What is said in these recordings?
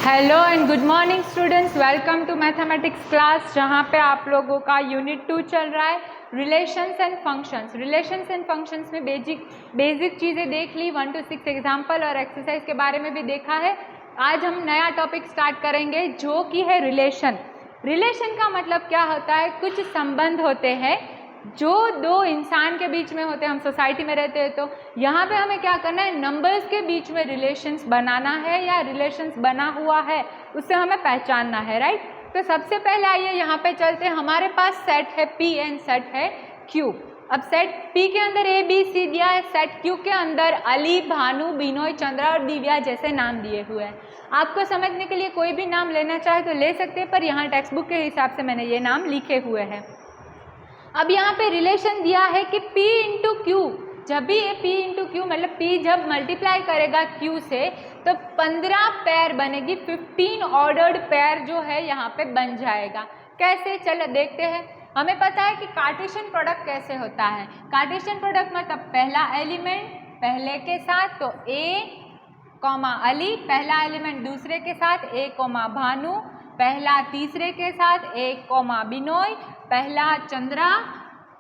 Hello and good morning students, welcome to mathematics class, जहाँ पे आप लोगों का यूनिट 2 चल रहा है, relations and functions. Relations and functions में बेसिक चीज़ें देख ली, 1 to 6 एग्जाम्पल और एक्सरसाइज के बारे में भी देखा है। आज हम नया टॉपिक स्टार्ट करेंगे जो कि है रिलेशन। रिलेशन का मतलब क्या होता है? कुछ संबंध होते हैं जो दो इंसान के बीच में होते हैं। हम सोसाइटी में रहते हैं तो यहाँ पे हमें क्या करना है, नंबर्स के बीच में रिलेशंस बनाना है या रिलेशंस बना हुआ है उससे हमें पहचानना है, राइट। तो सबसे पहले आइए यहाँ पे चलते हैं। हमारे पास सेट है P एंड सेट है Q। अब सेट P के अंदर A B C दिया है, सेट Q के अंदर अली, भानु, बिनोय, चंद्रा और दिव्या जैसे नाम दिए हुए हैं। आपको समझने के लिए कोई भी नाम लेना चाहे तो ले सकते हैं, पर यहाँ टेक्स्ट बुक के हिसाब से मैंने ये नाम लिखे हुए हैं। अब यहाँ पे रिलेशन दिया है कि P इंटू क्यू, जब भी ये P इंटू क्यू मतलब P जब मल्टीप्लाई करेगा Q से तो 15 पेयर बनेगी, 15 ऑर्डर्ड पेयर जो है यहाँ पे बन जाएगा। कैसे, चलो देखते हैं। हमें पता है कि कार्टेशियन प्रोडक्ट कैसे होता है। कार्टेशियन प्रोडक्ट मतलब पहला एलिमेंट पहले के साथ तो A कॉमा अली, पहला एलिमेंट दूसरे के साथ A कॉमा भानु, पहला तीसरे के साथ A कॉमा बिनोय, पहला चंद्रा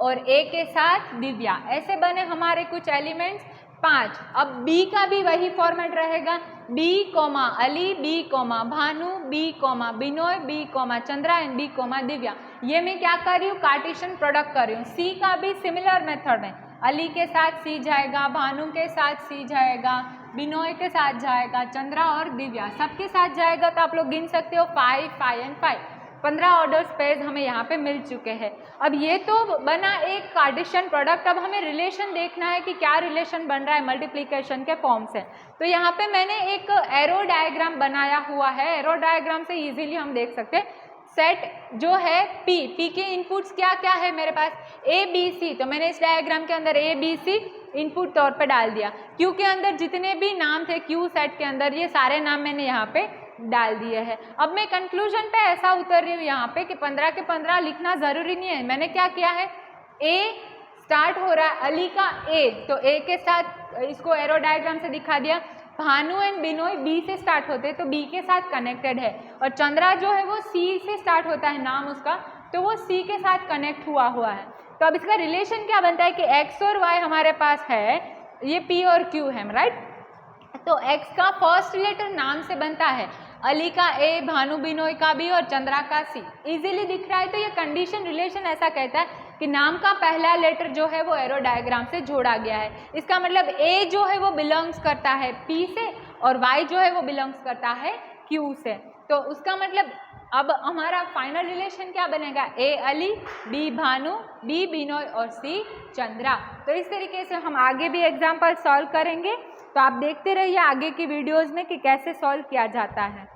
और A के साथ दिव्या। ऐसे बने हमारे कुछ एलिमेंट्स 5। अब B का भी वही फॉर्मेट रहेगा, B comma Ali, B comma Bhanu, B comma Binoy, B comma Chandra and B comma Divya. ये मैं क्या कर रही हूँ, कार्टेशियन प्रोडक्ट कर रही हूँ। C का भी सिमिलर मेथड है, अली के साथ C जाएगा, भानु के साथ C जाएगा, बिनोय के साथ जाएगा, चंद्रा और दिव्या सबके साथ जाएगा। तो आप लोग गिन सकते हो 5, 5 एंड 5, 15 ऑर्डर स्पेस हमें यहाँ पे मिल चुके हैं। अब ये तो बना एक कार्टेशियन प्रोडक्ट। अब हमें रिलेशन देखना है कि क्या रिलेशन बन रहा है मल्टीप्लिकेशन के फॉर्म से। तो यहाँ पे मैंने एक एरो डायग्राम बनाया हुआ है। एरो डायग्राम से इजीली हम देख सकते हैं सेट जो है P के इनपुट्स क्या क्या है मेरे पास, A B C। तो मैंने इस डायग्राम के अंदर A B C इनपुट तौर पे डाल दिया। Q के अंदर जितने भी नाम थे Q सेट के अंदर, ये सारे नाम मैंने यहाँ पे डाल दिए हैं। अब मैं कंक्लूजन पे ऐसा उतर रही हूँ यहाँ पे कि 15 के 15 लिखना ज़रूरी नहीं है। मैंने क्या किया है, A स्टार्ट हो रहा है अली का A, तो A के साथ इसको एरो डायग्राम से दिखा दिया। भानु एंड बिनोय B से स्टार्ट होते हैं तो B के साथ कनेक्टेड है, और चंद्रा जो है वो C से स्टार्ट होता है नाम उसका, तो वो C के साथ कनेक्ट हुआ है। तो अब इसका रिलेशन क्या बनता है कि X और Y हमारे पास है, ये P और Q है, राइट। तो X का फर्स्ट लेटर नाम से बनता है, अली का A, भानु बिनोय का B और चंद्रा का C। इजीली दिख रहा है। तो ये कंडीशन रिलेशन ऐसा कहता है कि नाम का पहला लेटर जो है वो एरो डायग्राम से जोड़ा गया है। इसका मतलब A जो है वो बिलोंग्स करता है P से और Y जो है वो बिलोंग्स करता है Q से। तो उसका मतलब अब हमारा फाइनल रिलेशन क्या बनेगा, A Ali, B Bhanu, B Binoy और C चंद्रा। तो इस तरीके से हम आगे भी एग्जाम्पल सॉल्व करेंगे। तो आप देखते रहिए आगे की वीडियोस में कि कैसे सॉल्व किया जाता है।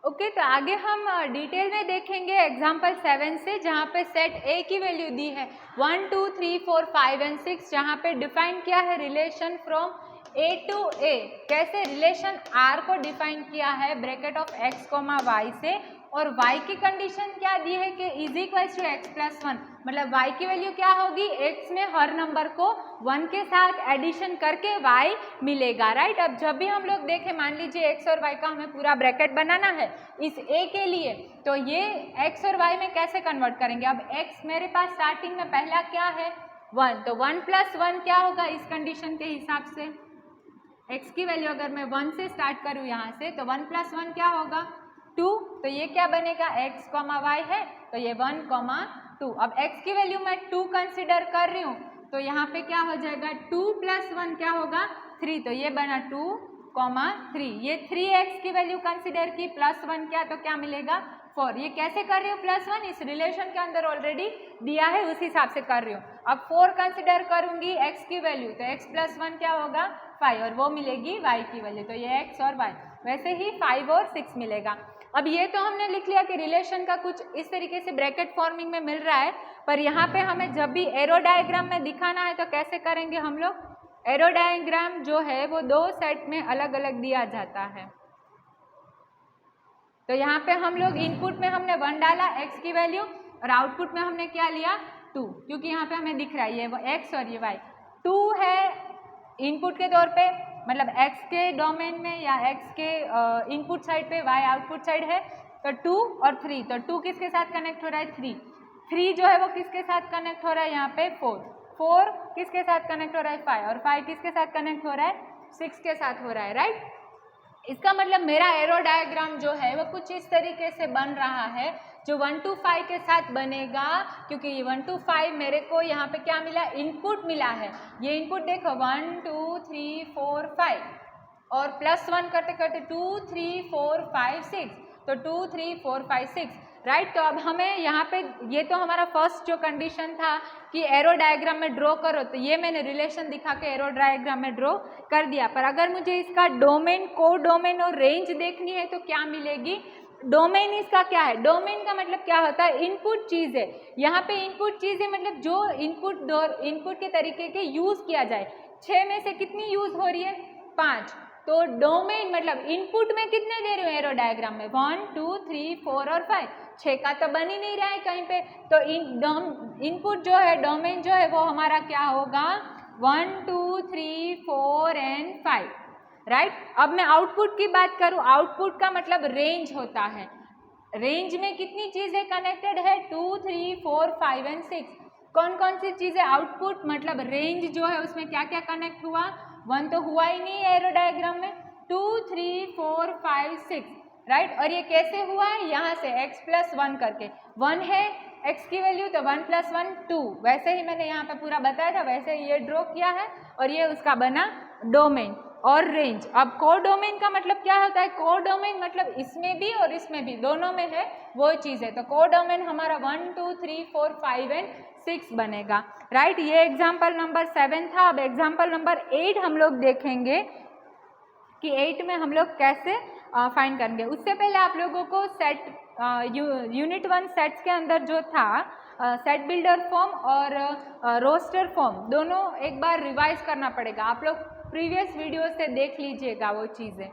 ओके, तो आगे हम डिटेल में देखेंगे एग्जाम्पल 7 से, जहाँ पे सेट A की वैल्यू दी है 1 2 3 4 5 एंड 6, जहाँ पे डिफाइन किया है relation from A to A। कैसे रिलेशन R को डिफाइन किया है bracket of X comma Y से, और Y की कंडीशन क्या दी है कि is equals to X plus 1, मतलब Y की वैल्यू क्या होगी, X में हर नंबर को 1 के साथ एडिशन करके Y मिलेगा, राइट। अब जब भी हम लोग देखें, मान लीजिए X और Y का हमें पूरा ब्रैकेट बनाना है इस A के लिए, तो ये X और Y में कैसे कन्वर्ट करेंगे। अब X मेरे पास स्टार्टिंग में पहला क्या है 1, तो 1 प्लस 1 क्या होगा इस कंडीशन के हिसाब से, X की वैल्यू अगर मैं 1 से स्टार्ट करूँ यहाँ से, तो 1 प्लस 1 क्या होगा 2, तो ये क्या बनेगा X कॉमा Y है तो ये 1 कॉमा 2। अब X की वैल्यू मैं 2 कंसिडर कर रही हूँ, तो यहाँ पे क्या हो जाएगा 2 प्लस 1 क्या होगा 3, तो ये बना 2 कॉमा 3। ये 3X की वैल्यू कंसिडर की, प्लस 1 क्या, तो क्या मिलेगा 4। ये कैसे कर रही हूँ प्लस 1, इस रिलेशन के अंदर ऑलरेडी दिया है उस हिसाब से कर रही हूँ। अब 4 कंसिडर करूँगी X की वैल्यू, तो X प्लस 1 क्या होगा 5, और वो मिलेगी Y की वैल्यू, तो ये X और Y। वैसे ही 5 और 6 मिलेगा। अब ये तो हमने लिख लिया कि रिलेशन का कुछ इस तरीके से ब्रैकेट फॉर्मिंग में मिल रहा है, पर यहाँ पे हमें जब भी एरो डायग्राम में दिखाना है तो कैसे करेंगे हम लोग, एरो डायग्राम जो है वो 2 सेट में अलग अलग दिया जाता है। तो यहाँ पे हम लोग इनपुट में हमने 1 डाला X की वैल्यू, और आउटपुट में हमने क्या लिया 2, क्योंकि यहाँ पे हमें दिख रहा है ये X और ये Y। 2 है इनपुट के तौर पे, मतलब x के डोमेन में या x के इनपुट साइड पे y आउटपुट साइड है, तो 2 और 3, तो 2 किसके साथ कनेक्ट हो रहा है 3 जो है वो किसके साथ कनेक्ट हो रहा है यहाँ पे 4 किसके साथ कनेक्ट हो रहा है 5 और 5 किसके साथ कनेक्ट हो रहा है 6 के साथ हो रहा है, राइट। इसका मतलब मेरा एरो डायग्राम जो है वो कुछ इस तरीके से बन रहा है जो 1 to 5 के साथ बनेगा, क्योंकि 1 to 5 मेरे को यहाँ पे क्या मिला इनपुट मिला है। ये इनपुट देखो 1 2 3 4 5 और +1 करते करते 2 3 4 5 6, तो 2 3 4 5 6, राइट। तो अब हमें यहाँ पे ये तो हमारा फर्स्ट जो कंडीशन था कि एरो डायग्राम में ड्रॉ करो, तो ये मैंने रिलेशन दिखा के एरो डायग्राम में ड्रॉ कर दिया। पर अगर मुझे इसका डोमेन, को डोमेन और रेंज देखनी है तो क्या मिलेगी। डोमेन इसका क्या है, डोमेन का मतलब क्या होता है इनपुट चीज़ है। यहाँ पे इनपुट चीज़ है मतलब जो इनपुट के तरीके के यूज़ किया जाए। 6 में से कितनी यूज़ हो रही है 5, तो डोमेन मतलब इनपुट में कितने दे रही हूँ एरो डायग्राम में 1 2 3 4 और 5, 6 का तो बन ही नहीं रहा है कहीं पे। तो इनपुट जो है डोमेन जो है वो हमारा क्या होगा 1 2 3 4 एंड 5, राइट। अब मैं आउटपुट की बात करूँ, आउटपुट का मतलब रेंज होता है। रेंज में कितनी चीज़ें कनेक्टेड है 2 3 4 5 एंड 6। कौन कौन सी चीज़ें आउटपुट मतलब रेंज जो है उसमें क्या क्या कनेक्ट हुआ, 1 तो हुआ ही नहीं है एरो डायग्राम में, 2 3 4 5 6, राइट। और ये कैसे हुआ है, यहाँ से x+1 करके 1 है x की वैल्यू तो 1 + 1 2, वैसे ही मैंने यहाँ पे पूरा बताया था वैसे ही ये ड्रॉ किया है और ये उसका बना डोमेन और रेंज। अब को डोमेन का मतलब क्या होता है, को डोमेन मतलब इसमें भी और इसमें भी दोनों में है वो चीज़ है। तो को डोमेन हमारा 1 2 3 4 5 एंड 6 बनेगा, राइट। ये एग्जाम्पल नंबर 7 था। अब एग्जाम्पल नंबर 8 हम लोग देखेंगे कि 8 में हम लोग कैसे फाइंड करेंगे। उससे पहले आप लोगों को सेट यूनिट 1 सेट्स के अंदर जो था सेट बिल्डर फॉर्म और रोस्टर फॉर्म दोनों एक बार रिवाइज करना पड़ेगा। आप लोग प्रीवियस वीडियो से देख लीजिएगा वो चीज़ें।